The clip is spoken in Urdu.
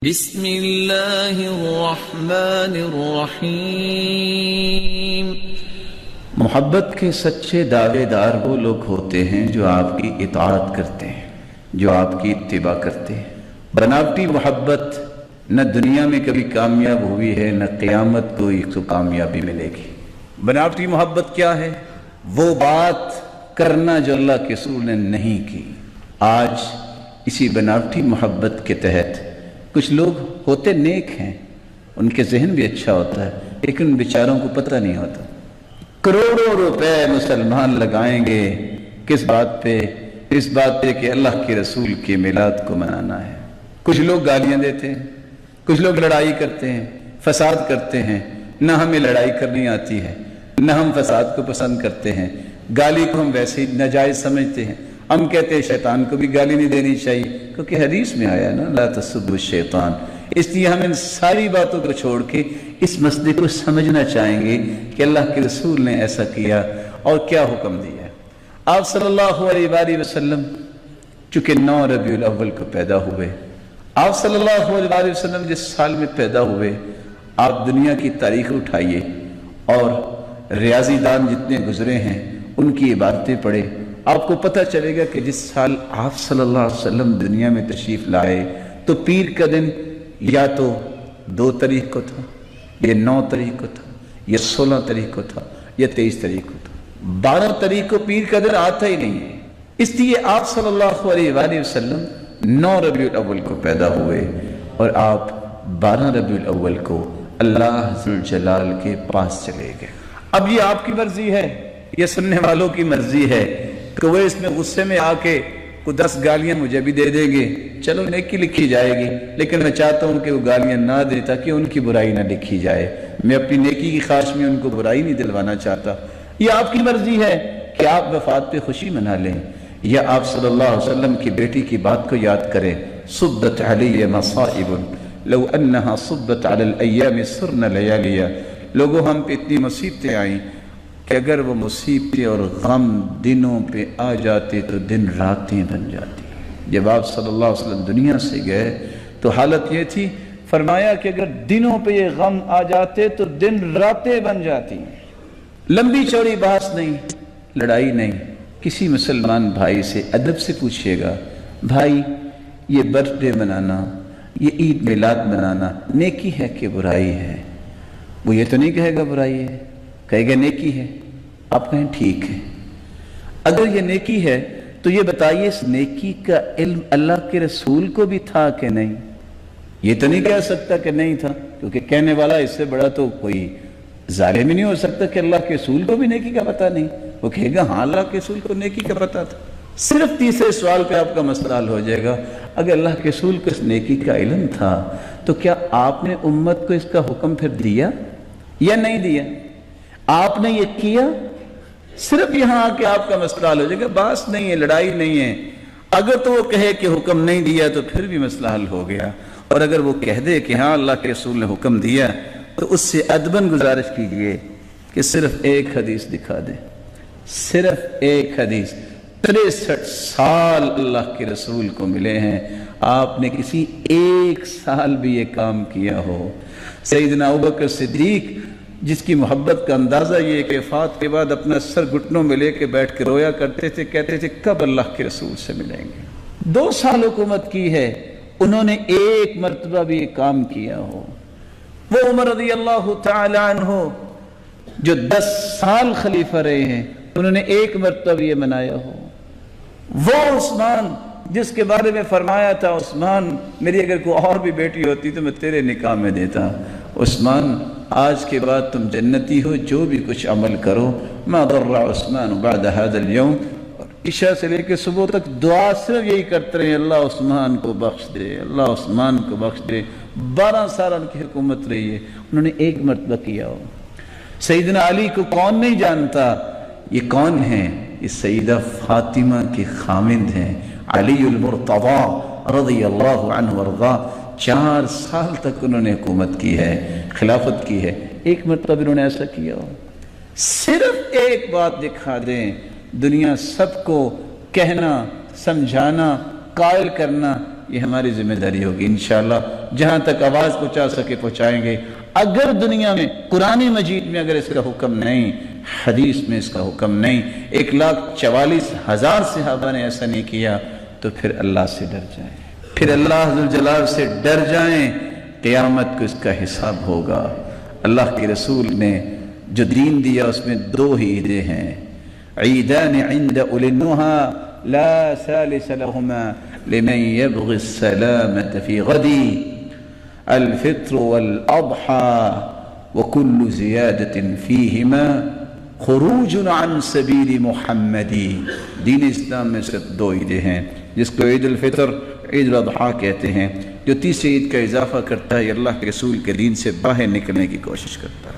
بسم اللہ الرحمن الرحیم۔ محبت کے سچے دعوے دار وہ لوگ ہوتے ہیں جو آپ کی اطاعت کرتے ہیں، جو آپ کی اتباع کرتے ہیں۔ بناوٹی محبت نہ دنیا میں کبھی کامیاب ہوئی ہے، نہ قیامت کو ایک تو کامیابی ملے گی۔ بناوٹی محبت کیا ہے؟ وہ بات کرنا جو اللہ کے رسول نے نہیں کی۔ آج اسی بناوٹی محبت کے تحت کچھ لوگ ہوتے نیک ہیں، ان کے ذہن بھی اچھا ہوتا ہے، لیکن ان بیچاروں کو پتہ نہیں ہوتا۔ کروڑوں روپے مسلمان لگائیں گے کس بات پہ؟ اس بات پہ کہ اللہ کے رسول کے میلاد کو منانا ہے۔ کچھ لوگ گالیاں دیتے ہیں، کچھ لوگ لڑائی کرتے ہیں، فساد کرتے ہیں۔ نہ ہمیں لڑائی کرنی آتی ہے، نہ ہم فساد کو پسند کرتے ہیں۔ گالی کو ہم ویسے ہی ناجائز سمجھتے ہیں۔ ہم کہتے ہیں شیطان کو بھی گالی نہیں دینی چاہیے، کیونکہ حدیث میں آیا نا لا تسبوا الشیطان۔ اس لیے ہم ان ساری باتوں کو چھوڑ کے اس مسئلے کو سمجھنا چاہیں گے کہ اللہ کے رسول نے ایسا کیا اور کیا حکم دیا۔ آپ صلی اللہ علیہ وآلہ وسلم چونکہ 9 ربیع الاول کو پیدا ہوئے، آپ صلی اللہ علیہ وآلہ وسلم جس سال میں پیدا ہوئے، آپ دنیا کی تاریخ اٹھائیے اور ریاضی دان جتنے گزرے ہیں ان کی عبارتیں پڑھے، آپ کو پتہ چلے گا کہ جس سال آپ صلی اللہ علیہ وسلم دنیا میں تشریف لائے تو پیر کا دن یا تو 2 تاریخ کو تھا، یا 9 تاریخ کو تھا، یا 16 تاریخ کو تھا، یا 23 تاریخ کو تھا۔ 12 تاریخ کو پیر کا دن آتا ہی نہیں ہے۔ اس لیے آپ صلی اللہ علیہ وآلہ وسلم 9 ربیع الاول کو پیدا ہوئے اور آپ 12 ربیع الاول کو اللہ ذوالجلال کے پاس چلے گئے۔ اب یہ آپ کی مرضی ہے، یہ سننے والوں کی مرضی ہے کہ وہ اس میں غصے میں آ کے کوئی 10 گالیاں مجھے بھی دے دیں گے، چلو نیکی لکھی جائے گی، لیکن میں چاہتا ہوں کہ وہ گالیاں نہ دیں تاکہ ان کی برائی نہ لکھی جائے۔ میں اپنی نیکی کی خواہش میں ان کو برائی نہیں دلوانا چاہتا۔ یہ آپ کی مرضی ہے کہ آپ وفات پہ خوشی منا لیں، یا آپ صلی اللہ علیہ وسلم کی بیٹی کی بات کو یاد کریں، صبت علی مصائب لو انہا صبت علی الایام سرن لیالیا۔ لوگوں ہم پہ اتنی مصیبتیں آئیں کہ اگر وہ مصیبتیں اور غم دنوں پہ آ جاتے تو دن راتیں بن جاتی۔ جب آپ صلی اللہ علیہ وسلم دنیا سے گئے تو حالت یہ تھی، فرمایا کہ اگر دنوں پہ یہ غم آ جاتے تو دن راتیں بن جاتی۔ لمبی چوڑی بحث نہیں، لڑائی نہیں۔ کسی مسلمان بھائی سے ادب سے پوچھئے گا، بھائی یہ برتھ ڈے منانا، یہ عید میلاد منانا نیکی ہے کہ برائی ہے؟ وہ یہ تو نہیں کہے گا برائی ہے، کہے گا نیکی ہے۔ آپ کہیں ٹھیک ہے، اگر یہ نیکی ہے تو یہ بتائیے اس نیکی کا علم اللہ کے رسول کو بھی تھا کہ نہیں؟ یہ تو نہیں کہہ سکتا کہ نہیں تھا، کیونکہ کہنے والا اس سے بڑا تو کوئی ظالم ہی نہیں ہو سکتا کہ اللہ کے رسول کو بھی نیکی کا پتہ نہیں۔ وہ کہے گا ہاں اللہ کے رسول کو نیکی کا پتہ تھا۔ صرف تیسرے سوال پہ آپ کا مسئلہ حل ہو جائے گا۔ اگر اللہ کے رسول کو اس نیکی کا علم تھا تو کیا آپ نے امت کو اس کا حکم پھر دیا یا نہیں دیا؟ آپ نے یہ کیا؟ صرف یہاں آ کے آپ کا مسئلہ حل ہو جائے گا۔ بات نہیں ہے، لڑائی نہیں ہے۔ اگر تو وہ کہے کہ حکم نہیں دیا تو پھر بھی مسئلہ حل ہو گیا، اور اگر وہ کہہ دے کہ ہاں اللہ کے رسول نے حکم دیا تو اس سے ادباً گزارش کیجئے کہ صرف ایک حدیث دکھا دے، صرف ایک حدیث۔ 63 سال اللہ کے رسول کو ملے ہیں، آپ نے کسی ایک سال بھی یہ کام کیا ہو؟ سیدنا ابوبکر صدیق جس کی محبت کا اندازہ یہ کہ وفات کے بعد اپنا سر گھٹنوں میں لے کے بیٹھ کے رویا کرتے تھے، کہتے تھے کب اللہ کے رسول سے ملیں گے۔ 2 سال حکومت کی ہے، انہوں نے ایک مرتبہ بھی یہ کام کیا ہو؟ وہ عمر رضی اللہ تعالی عنہ جو 10 سال خلیفہ رہے ہیں، انہوں نے ایک مرتبہ بھی یہ منایا ہو؟ وہ عثمان جس کے بارے میں فرمایا تھا عثمان میری اگر کوئی اور بھی بیٹی ہوتی تو میں تیرے نکاح میں دیتا، عثمان آج کے بعد تم جنتی ہو، جو بھی کچھ عمل کرو۔ ما ضر عثمان بعد هذا اليوم۔ عشاء سے لے کے صبح تک دعا صرف یہی کرتے رہے، اللہ عثمان کو بخش دے، اللہ عثمان کو بخش دے۔ 12 سال ان کی حکومت رہی ہے، انہوں نے ایک مرتبہ کیا ہو؟ سیدنا علی کو کون نہیں جانتا؟ یہ کون ہیں؟ یہ سیدہ فاطمہ کے خامند ہیں، علی المرتضی رضی اللہ عنہ وارضاہ۔ 4 سال تک انہوں نے حکومت کی ہے، خلافت کی ہے، ایک مرتبہ انہوں نے ایسا کیا ہو؟ صرف ایک بات دکھا دیں، دنیا سب کو کہنا، سمجھانا، قائل کرنا یہ ہماری ذمہ داری ہوگی انشاءاللہ، جہاں تک آواز پہنچا سکے پہنچائیں گے۔ اگر دنیا میں قرآن مجید میں اگر اس کا حکم نہیں، حدیث میں اس کا حکم نہیں، 1,44,000 صحابہ نے ایسا نہیں کیا، تو پھر اللہ سے ڈر جائیں، پھر اللہ ذوالجلال سے ڈر جائیں، قیامت کو اس کا حساب ہوگا۔ اللہ کے رسول نے جو دین دیا اس میں 2 ہی عیدیں ہیں، عیدان عند اولی النہی لا ثالث لہما لمن یبغی السلامة فی غدی الفطر والاضحى وكل زیادة فیہما خروج عن سبیل محمدی۔ دین اسلام میں صرف 2 عیدیں ہیں، جس کو عید الفطر، عید الاضحیٰ کہتے ہیں۔ جو تیسری عید کا اضافہ کرتا ہے، اللہ کے رسول کے دین سے باہر نکلنے کی کوشش کرتا ہے۔